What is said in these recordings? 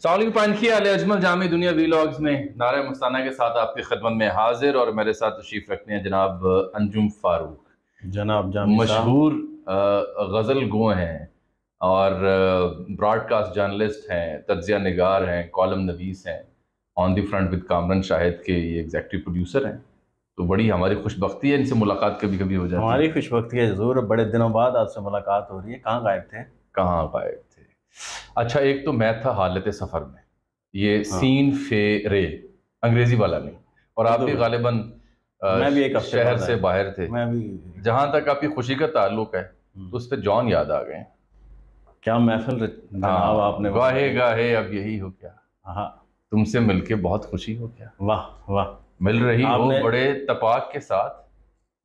Saul पानखी अल अजमल जामी दुनिया vlogs में नारा मस्ताना के साथ आपकी खिदमत में हाजिर और मेरे साथ तशरीफ रखते हैं जनाब अंजुम फारूक। जनाब जामी मशहूर गज़ल गो हैं और ब्रॉडकास्ट जर्नलिस्ट हैं, तज्ज़िया निगार हैं, कॉलम नवीस हैं। On the front with Kamran Shahid के ये एग्जेक्टिव प्रोड्यूसर हैं। तो बड़ी हमारी खुशबख्ती है, इनसे मुलाकात कभी कभी हो जाती है। हमारी खुशबख्ती है ज़रूर, बड़े दिनों बाद आपसे मुलाकात हो रही है। कहाँ गायब थे? कहाँ गायब थे? अच्छा, एक तो मैं था हालत सफ़र में, ये हाँ। सीन फे रे अंग्रेजी वाला नहीं, और आप भी गालिबन मैं भी एक हफ्ते शहर बाद से आया। बाहर थे। मैं भी जहाँ तक आपकी खुशी का ताल्लुक है तो उस पर जॉन याद आ गए। क्या महफिल जनाब आपने गाहे गाहे अब यही हो क्या, हाँ तुमसे मिलके बहुत खुशी हो क्या, वाह वाह, मिल रही हो आपने बड़े तपाक के साथ,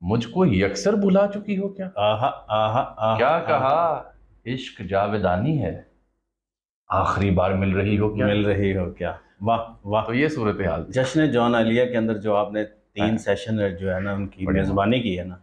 मुझको यकसर भुला चुकी हो क्या, आहा आहा आहा क्या कहा इश्क जावेदानी है, आखिरी बार मिल रही हो क्या। मिल रही हो क्या, वाह वाह। तो ये सूरत हाल थी। जश्न जॉन आलिया के अंदर जो आपने 3 हाँ। सेशन जो है ना उनकी बढ़िया। मेज़बानी की है ना,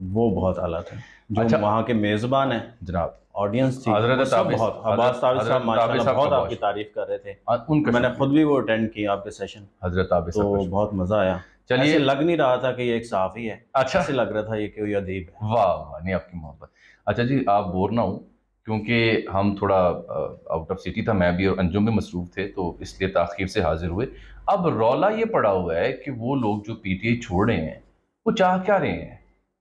वो बहुत आला था। जो अच्छा। वहाँ के मेज़बान हैं, जनाब ऑडियंस थी, हज़रत वो सब ताबिस- बहुत अब्बास ताबिस हज़रत साहब माशाल्लाह ताबिस साहब बहुत का आपकी तारीफ कर रहे थे। उनका मैंने शुक्रिया। खुद भी वो अटेंड की आपके सेशन, हजरत आबिद तो साहब का बहुत मज़ा आया। चलिए। ऐसे लग नहीं रहा था कि ये एक सहाफ़ी है, अच्छा। ऐसे लग रहा था ये कोई अदीब है। वाह वाह, नहीं आपकी मोहब्बत। अच्छा जी, आप बोर ना हो, क्योंकि हम थोड़ा आउट ऑफ सिटी था, मैं भी और अंजुम भी मसरूफ थे, तो इसलिए ताख़ीर से हाजिर हुए। अब रौला ये पड़ा हुआ है कि वो लोग जो पीटीआई छोड़ रहे हैं वो चाह क्या रहे हैं,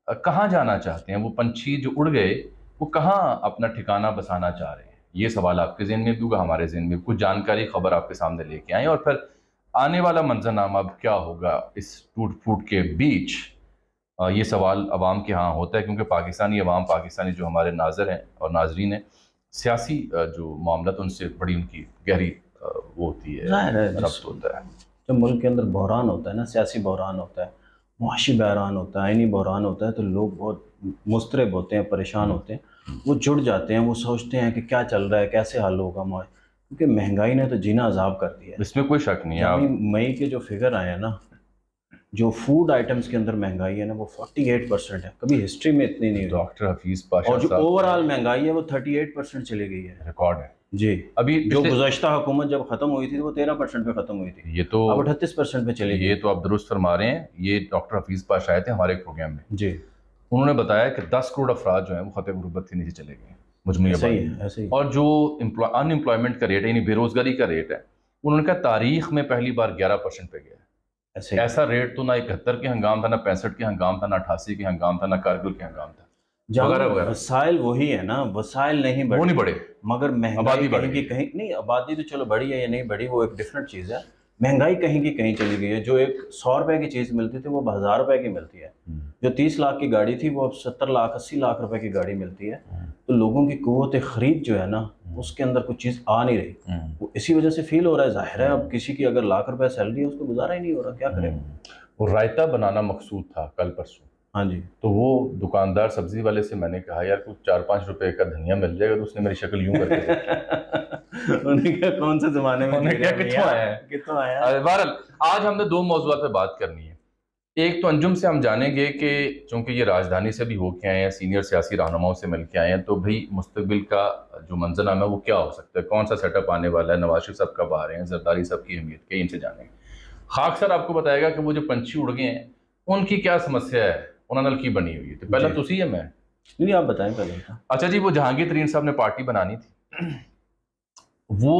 कहाँ जाना चाहते हैं, वो पंछी जो उड़ गए वो कहाँ अपना ठिकाना बसाना चाह रहे हैं। ये सवाल आपके ज़हन में भी होगा, हमारे ज़हन में कुछ जानकारी खबर आपके सामने लेके आए, और फिर आने वाला मंजरनामा अब क्या होगा इस टूट फूट के बीच। ये सवाल अवाम के यहाँ होता है, क्योंकि पाकिस्तानी अवाम, पाकिस्तानी जो हमारे नाज़र हैं और नाजरीन हैं, सियासी जो मामला तो उनसे बड़ी उनकी गहरी वो होती है, ज़ाहिर है रब्त होता है। जब मुल्क के अंदर बहरान होता है ना, सियासी बहरान होता है, मुआशी बहरान होता है, आइनी बहरान होता है, तो लोग बहुत मुस्तरब होते हैं, परेशान होते हैं, वो जुड़ जाते हैं, वो सोचते हैं कि क्या चल रहा है, कैसे हल होगा मुआश, क्योंकि महंगाई ने तो जीना अजाब कर दिया है। इसमें कोई शक नहीं है। यानी आप मई के जो फिगर आए हैं ना, जो फूड आइटम्स के अंदर महंगाई है ना, वो 48% है। कभी हिस्ट्री में इतनी नहीं हुई। डॉक्टर हफीज पाशा और जो साहब ओवरऑल महंगाई है वो 38% चली गई है। रिकॉर्ड है जी। अभी जो गुज़श्ता हुकूमत जब खत्म हुई थी वो 13% पे खत्म हुई थी, ये तो अब 38% पे चली गई। ये तो आप दुरुस्त फरमा रहे हैं। ये डॉक्टर हफीज पाशा आए थे हमारे एक प्रोग्राम में, जी। उन्होंने बताया कि 10 करोड़ अफराद जो हैं वो खतरे गुर्बत के नीचे चले गए मुजमुई ऐसे ही आबादी है, ऐसे ही। और जो अनएम्प्लॉयमेंट का रेट है, यानी बेरोजगारी का रेट है, उन्होंने कहा तारीख में पहली बार 11% पे गया है। ऐसे ही। ऐसा रेट तो ना 71 के हंगाम था, ना 65 के हंगाम था, ना 88 के हंगाम था, ना कारगिल के हंगाम था, वगैरह जहाँ वगैरह। वसाइल वही है ना, वसाइल नहीं वो बढ़े, नहीं बढ़े, मगर महंगाई आबादी बढ़ कहीं की गई। कहीं नहीं। आबादी तो चलो बढ़ी है या नहीं बढ़ी वो एक डिफरेंट चीज़ है, महंगाई कहीं की कहीं चली गई है। जो एक 100 रुपए की चीज़ मिलती थी वो 1000 रुपए की मिलती है। जो 30 लाख की गाड़ी थी वो अब 70 लाख 80 लाख रुपए की गाड़ी मिलती है। तो लोगों की कुव्वत खरीद जो है ना, उसके अंदर कुछ चीज़ आ नहीं रही, वो इसी वजह से फील हो रहा है। जाहिर है अब किसी की अगर लाख रुपए सैलरी है उसको गुजारा ही नहीं हो रहा, क्या करें। वो रायता बनाना मकसूद था कल परसों, हाँ जी। तो वो दुकानदार सब्जी वाले से मैंने कहा यार कुछ 4-5 रुपए का धनिया मिल जाएगा, तो उसने मेरी शक्ल यूं करके देखी। उन्होंने क्या कौन से जमाने में उन्होंने क्या कितों आया है। कितों आया। बहरहाल आज हमने 2 मौज़ूआत पे बात करनी है। एक तो अंजुम से हम जानेंगे कि चूंकि ये राजधानी से भी होके आए हैं, सीनियर सियासी रहनुमाओं से मिल के आए हैं, तो भाई मुस्तकबिल का जो मंजरनामा है वो क्या हो सकता है, कौन सा सेटअप आने वाला है, नवाज शरीफ साहब कब आ रहे हैं, जरदारी साहब की अहमियत क्या, इनसे जानेंगे। खाक सर आपको बताएगा कि वो जो पंछी उड़ गए हैं उनकी क्या समस्या है, उन्होंने की बनी हुई है। तो पहला तो है मैं नहीं, आप बताएं पहले। अच्छा जी, वो जहांगीर तरीन साहब ने पार्टी बनानी थी, वो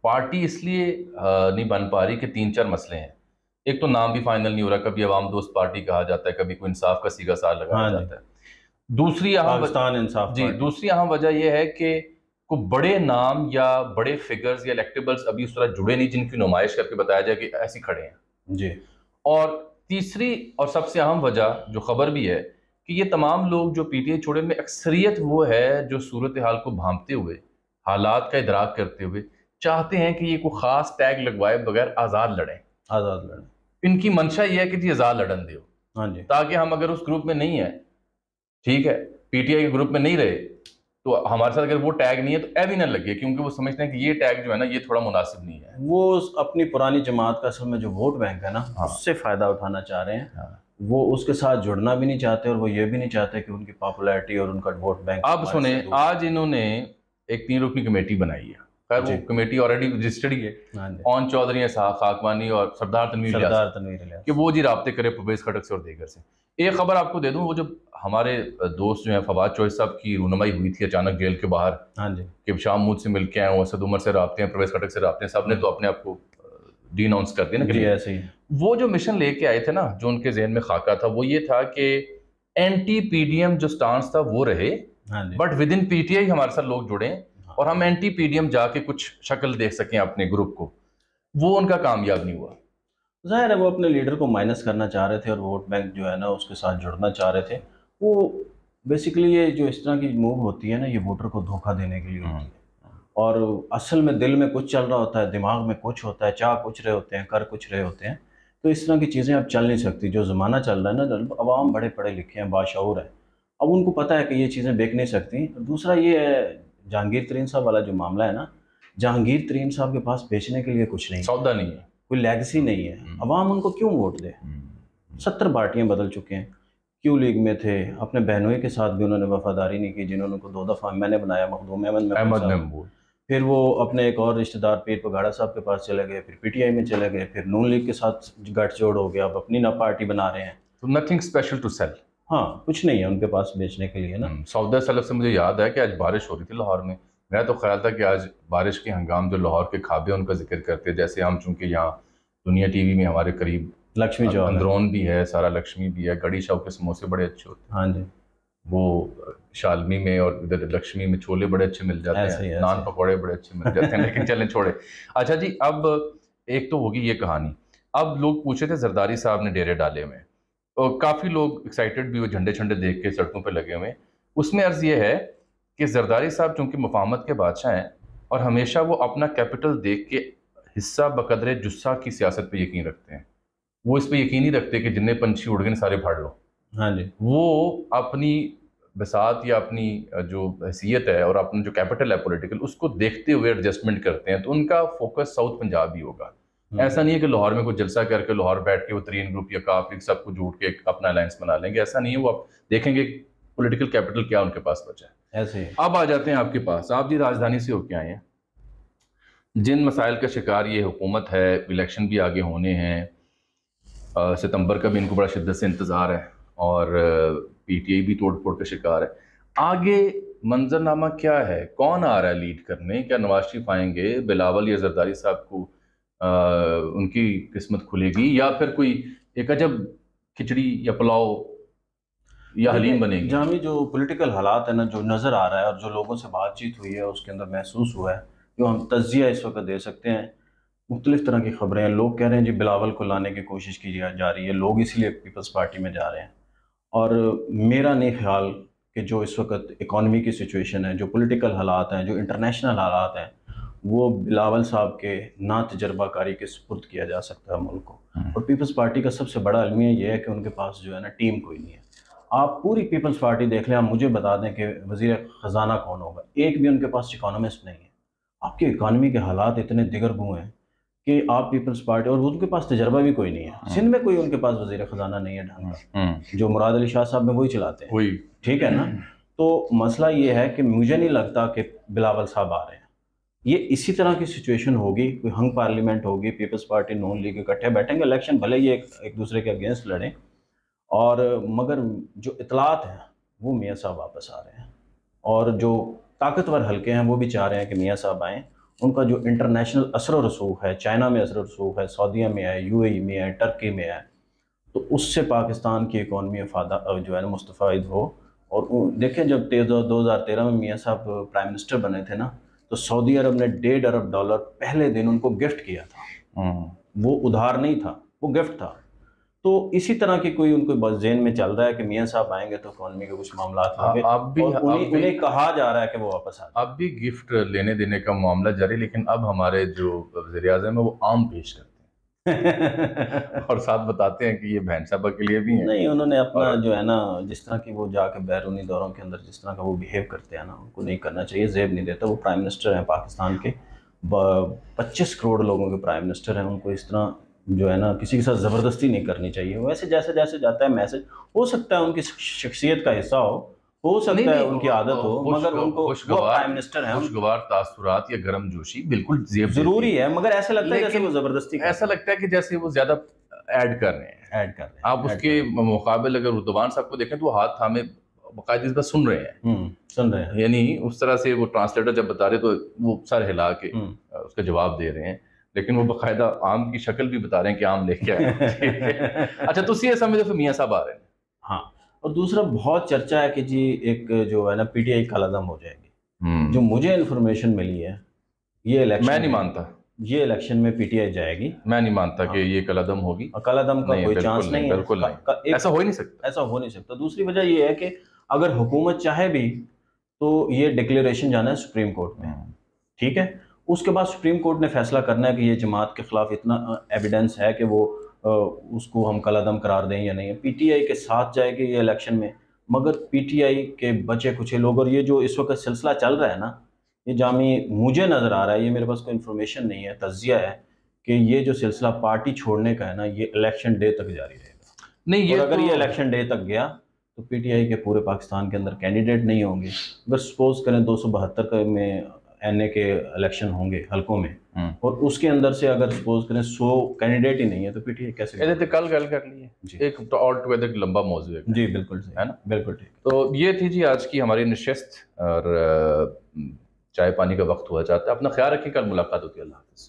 पार्टी इसलिए नहीं बन पा रही कि 3-4 मसले हैं। एक तो नाम भी फाइनल नहीं हो रहा, कभी अवाम दोस्त पार्टी कहा जाता है, कभी कोई इंसाफ का सीगा सार लगाया जाता है। दूसरी पाकिस्तान इंसाफ जी, दूसरी अहम वजह यह है कि को बड़े नाम या बड़े फिगर्स या इलेक्टेबल्स अभी उस तरह जुड़े नहीं जिनकी नुमाइश करके बताया जाए कि ऐसे खड़े हैं जी। और तीसरी और सबसे अहम वजह जो खबर भी है कि ये तमाम लोग जो पीटीआई छोड़े में अक्सरियत वो है जो सूरत हाल को भांपते हुए, हालात का इदराक करते हुए चाहते हैं कि ये कोई ख़ास टैग लगवाए बगैर आज़ाद लड़ें। आज़ाद लड़ें, इनकी मंशा ये है कि जी आज़ाद लड़न दो। हाँ जी। ताकि हम अगर उस ग्रुप में नहीं है, ठीक है, पीटीआई के ग्रुप में नहीं रहे, तो हमारे साथ अगर वो टैग नहीं है तो ऐ भी ना लगे, क्योंकि वो समझते हैं कि ये टैग जो है ना ये थोड़ा मुनासिब नहीं है। वो अपनी पुरानी जमात का असल में जो वोट बैंक है ना, हाँ। उससे फ़ायदा उठाना चाह रहे हैं। हाँ। वो उसके साथ जुड़ना भी नहीं चाहते और वो ये भी नहीं चाहते कि उनकी पॉपुलैरिटी और उनका वोट बैंक। अब सुने, आज इन्होंने एक 3 रुकनी कमेटी बनाई है खैर वो कमेटी ऑलरेडी रजिस्टर्ड ही है, हाँ जी, ऑन चौधरी, इसहाक खाकवानी और सरदार तनवीर सरदार तनवीर इलियास कि वो जी राब्ते करे परवेज खटक से और दीगर से। एक खबर आपको दे दूं, वो जो हमारे दोस्त जो हैं फवाद चौधरी साहब की रूनुमाई हुई थी अचानक जेल के बाहर हाँ जी, कि शाह महमूद से मिल के आए, असद उमर से राब्ते हैं, परवेज खटक से राब्ते हैं, सब ने तो अपने आप को डी अनाउंस कर दिया ना जी कि ऐसे ही। वो जो मिशन लेके आए थे ना, जो उनके जहन में खाका था वो ये था कि एंटी पीडीएम जो स्टांस था वो रहे, हाँ जी, बट विद इन पीटीआई हमारे साथ लोग जुड़े हाँ। और हम एंटी पीडीएम जाके कुछ शक्ल देख सकें अपने ग्रुप को। वो उनका कामयाब नहीं हुआ। ज़ाहिर है वो अपने लीडर को माइनस करना चाह रहे थे और वोट बैंक जो है ना उसके साथ जुड़ना चाह रहे थे। वो बेसिकली ये जो इस तरह की मूव होती है ना, ये वोटर को धोखा देने के लिए होती है। और असल में दिल में कुछ चल रहा होता है, दिमाग में कुछ होता है, चाह कुछ रहे होते हैं, कर कुछ रहे होते हैं। तो इस तरह की चीज़ें अब चल नहीं सकती। जो ज़माना चल रहा है ना, अवाम बड़े पढ़े लिखे हैं, बाशऊर है। अब उनको पता है कि ये चीज़ें बिक नहीं सकती। दूसरा ये है, जहांगीर तरीन साहब वाला जो मामला है ना, जहांगीर तरीन साहब के पास बेचने के लिए कुछ नहीं है, सौदा नहीं है, कोई लेगेसी नहीं है। अवाम उनको क्यों वोट दे? 70 पार्टियां बदल चुके हैं। क्यों लीग में थे, अपने बहनोई के साथ भी उन्होंने वफादारी नहीं की, जिन्होंने को 2 दफ़ा मैंने बनाया, मखदूम अहमद महमूद। फिर वो अपने एक और रिश्तेदार पीर पगाड़ा साहब के पास चले गए, फिर पीटीआई में चले गए, फिर नून लीग के साथ गठजोड़ हो गया, अब अपनी ना पार्टी बना रहे हैं। तो नथिंग स्पेशल टू सेल। हाँ, कुछ नहीं है उनके पास बेचने के लिए ना। सौदा सलब से मुझे याद है कि आज बारिश हो रही थी लाहौर में। मेरा तो ख्याल था कि आज बारिश के हंगाम जो लाहौर के खाबे उनका जिक्र करते, जैसे हम चूंकि यहाँ दुनिया टीवी में हमारे करीब लक्ष्मी चौक अंदरोन भी है, सारा लक्ष्मी भी है, गड़ी शाह के समोसे बड़े अच्छे होते हैं। हाँ जी, वो शालमी में और इधर लक्ष्मी में छोले बड़े अच्छे मिल जाते हैं, नान पकौड़े बड़े अच्छे मिल जाते हैं। लेकिन चलें छोड़े। अच्छा जी, अब एक तो होगी ये कहानी। अब लोग पूछे थे जरदारी साहब ने डेरे डाले हुए, और काफ़ी लोग एक्साइटेड भी, वो झंडे झंडे देख के सड़कों पर लगे हुए। उसमें अर्ज़ ये है कि जरदारी साहब चूंकि मुफाहमत के बादशाह हैं और हमेशा वो अपना कैपिटल देख के हिस्सा बकदरे जुस्सा की सियासत पे यकीन रखते हैं। वो इस पे यकीन नहीं रखते कि जितने पंछी उड़ गए सारे फाड़ लो। हाँ जी, वो अपनी बसात या अपनी जो हैसियत है और अपना जो कैपिटल है पॉलिटिकल, उसको देखते हुए एडजस्टमेंट करते हैं। तो उनका फोकस साउथ पंजाब ही होगा। ऐसा नहीं है कि लाहौर में कोई जलसा करके लाहौर बैठ के वो तरीन ग्रुप या काफ लीग सबको जोड़ के अपना अलायंस बना लेंगे, ऐसा नहीं है। वो आप देखेंगे पॉलिटिकल कैपिटल क्या उनके पास बचा है। ऐसे ही। अब आ जाते हैं आपके पास। आप जी राजधानी से होके आए हैं, जिन मसाइल का शिकार ये हुकूमत है, इलेक्शन भी आगे होने हैं, सितंबर का भी इनको बड़ा शिद्दत से इंतज़ार है और पीटीआई भी तोड़ फोड़ का शिकार है। आगे मंजरनामा क्या है? कौन आ रहा है लीड करने? क्या नवाज शरीफ आएंगे, बिलावल या जरदारी साहब को उनकी किस्मत खुलेगी, या फिर कोई एक अजब खिचड़ी या पुलाव या हलीम बनेगी? जामी जो पॉलिटिकल हालात है ना, जो नज़र आ रहा है और जो लोगों से बातचीत हुई है उसके अंदर महसूस हुआ है, जो हम तज्जिया इस वक्त दे सकते हैं। मुख्तलिफ तरह की खबरें हैं। लोग कह रहे हैं जी बिलावल को लाने की कोशिश की जा रही है, लोग इसलिए पीपल्स पार्टी में जा रहे हैं। और मेरा नहीं ख्याल कि जो इस वक्त इकॉनमी की सिचुएशन है, जो पॉलिटिकल हालात हैं, जो इंटरनेशनल हालात हैं, वो बिलावल साहब के ना तजर्बाकारी के सुपुर्द किया जा सकता है मुल्क को। और पीपल्स पार्टी का सबसे बड़ा अलमिया ये है कि उनके पास जो है ना टीम कोई नहीं है। आप पूरी पीपल्स पार्टी देख लें, आप मुझे बता दें कि वज़ीर ख़जाना कौन होगा, एक भी उनके पास इकोनॉमिस्ट नहीं है। आपकी इकानमी के हालात इतने दिगरगू हैं कि आप पीपल्स पार्टी, और उनके पास तजर्बा भी कोई नहीं है। सिंध में कोई उनके पास वज़ीर ख़जाना नहीं है ढंग का, जो मुराद अली शाह साहब में वही चलाते हैं, वही ठीक है ना। तो मसला ये है कि मुझे नहीं लगता कि बिलावल साहब आ रहे हैं। ये इसी तरह की सिचुएशन होगी, कोई हंग पार्लियामेंट होगी, पीपल्स पार्टी नून लीग इकट्ठे बैठेंगे, इलेक्शन भले ही एक दूसरे के अगेंस्ट लड़ें, और मगर जो इतलात हैं वो मियाँ साहब वापस आ रहे हैं। और जो ताकतवर हल्के हैं वो भी चाह रहे हैं कि मियाँ साहब आएँ। उनका जो इंटरनेशनल असर व रसूख है, चाइना में असर व रसूख है, सऊदीया में है, यूएई में है, टर्की में है, तो उससे पाकिस्तान की इकॉनमी जो है ना मुस्तफ़ाइद हो। और देखें, जब 2013 में मियाँ साहब प्राइम मिनिस्टर बने थे ना, तो सऊदी अरब ने $1.5 अरब पहले दिन उनको गिफ्ट किया था। वो उधार नहीं था, वो गिफ्ट था। तो इसी तरह की कोई उनको बस ज़हन में चल रहा है कि मियाँ साहब आएंगे तो इकॉनमी के कुछ मामला होंगे, और उन्हें कहा जा रहा है कि वो वापस आ। अब भी गिफ्ट लेने देने का मामला जारी, लेकिन अब हमारे जो वज़ीर-ए-आज़म है वो आम पेश करते हैं और साथ बताते हैं कि ये बहन साहबा के लिए भी है। नहीं, उन्होंने अपना जो है ना, जिस तरह की वो जाके बैरूनी दौरों के अंदर जिस तरह का वो बिहेव करते हैं ना, उनको नहीं करना चाहिए। जेब नहीं देता। वो प्राइम मिनिस्टर हैं पाकिस्तान के, 25 करोड़ लोगों के प्राइम मिनिस्टर हैं। उनको इस तरह जो है ना किसी के साथ ज़बरदस्ती नहीं करनी चाहिए। वैसे जैसे जैसे जाता है मैसेज, हो सकता है उनकी शख्सियत का हिस्सा हो हो नहीं सकता है नहीं, उनकी आदत हो, मगर उनको, वो प्राइम मिनिस्टर है, खुशगवार तासुरात या गर्म जोशी बिल्कुल जेब जरूरी है, मगर ऐसा लगता है जैसे लेकिन वो जबरदस्ती कर ऐसा रहे लगता है कि जैसे वो ज्यादा ऐड कर रहे हैं। हैं, ऐड कर रहे आप हैं, ऐड कर उसके रहे हैं। मुकाबले अगर रुदवान साहब को देखें तो वो हाथ थामे बाकायदा इस बात सुन रहे हैं, सुन रहे हैं। यानी उस तरह से वो ट्रांसलेटर जब बता रहे तो वो सर हिला के हम्म। उसका जवाब दे रहे हैं, लेकिन वो बाकायदा आम की शक्ल भी बता रहे हैं कि आम लेके आए हैं। ठीक है। अच्छा, तो ये समझो फिर मियाँ साहब आ रहे हैं। हाँ, और दूसरा बहुत चर्चा है कि जी एक जो है ना पीटीआई कालादम हो जाएगी। जो मुझे इन्फॉर्मेशन मिली है, ये मैं इलेक्शन नहीं में, मानता, ये इलेक्शन में पीटीआई जाएगी। मैं नहीं मानता कि हाँ, ये कलादम होगी। कालादम का नहीं, कोई बिल्कुल चांस नहीं, नहीं है। बिल्कुल नहीं, एक, ऐसा हो ही नहीं सकता। ऐसा हो नहीं सकता। दूसरी वजह ये है कि अगर हुकूमत चाहे भी तो ये डिक्लेरेशन जाना है सुप्रीम कोर्ट में, ठीक है। उसके बाद सुप्रीम कोर्ट ने फैसला करना है कि ये जमात के खिलाफ इतना एविडेंस है कि वो उसको हम कलादम करार दें या नहीं। पीटीआई के साथ जाएगी ये इलेक्शन में, मगर पीटीआई के बचे कुछ लोग, और ये जो इस वक्त सिलसिला चल रहा है ना, ये जामी मुझे नज़र आ रहा है, ये मेरे पास कोई इन्फॉर्मेशन नहीं है, तज्जिया है कि ये जो सिलसिला पार्टी छोड़ने का है ना, ये इलेक्शन डे तक जारी रहेगा। नहीं, और ये अगर तो ये इलेक्शन डे तक गया तो पीटीआई के पूरे पाकिस्तान के अंदर कैंडिडेट नहीं होंगे। अगर सपोज करें 272 में एनए के इलेक्शन होंगे हलकों में, और उसके अंदर से अगर सपोज करें 100 कैंडिडेट ही नहीं है, तो पीटीआई कैसे? तो कल गल कर लिए जी, एक तो ऑल टुगेदर लंबा मौजू है जी बिल्कुल सही है ना, बिल्कुल ठीक। तो ये थी जी आज की हमारी नशिस्त, और चाय पानी का वक्त हुआ चाहता है। अपना ख्याल रखिए, कल मुलाकात होती है। अल्लाह हाफ़िज़।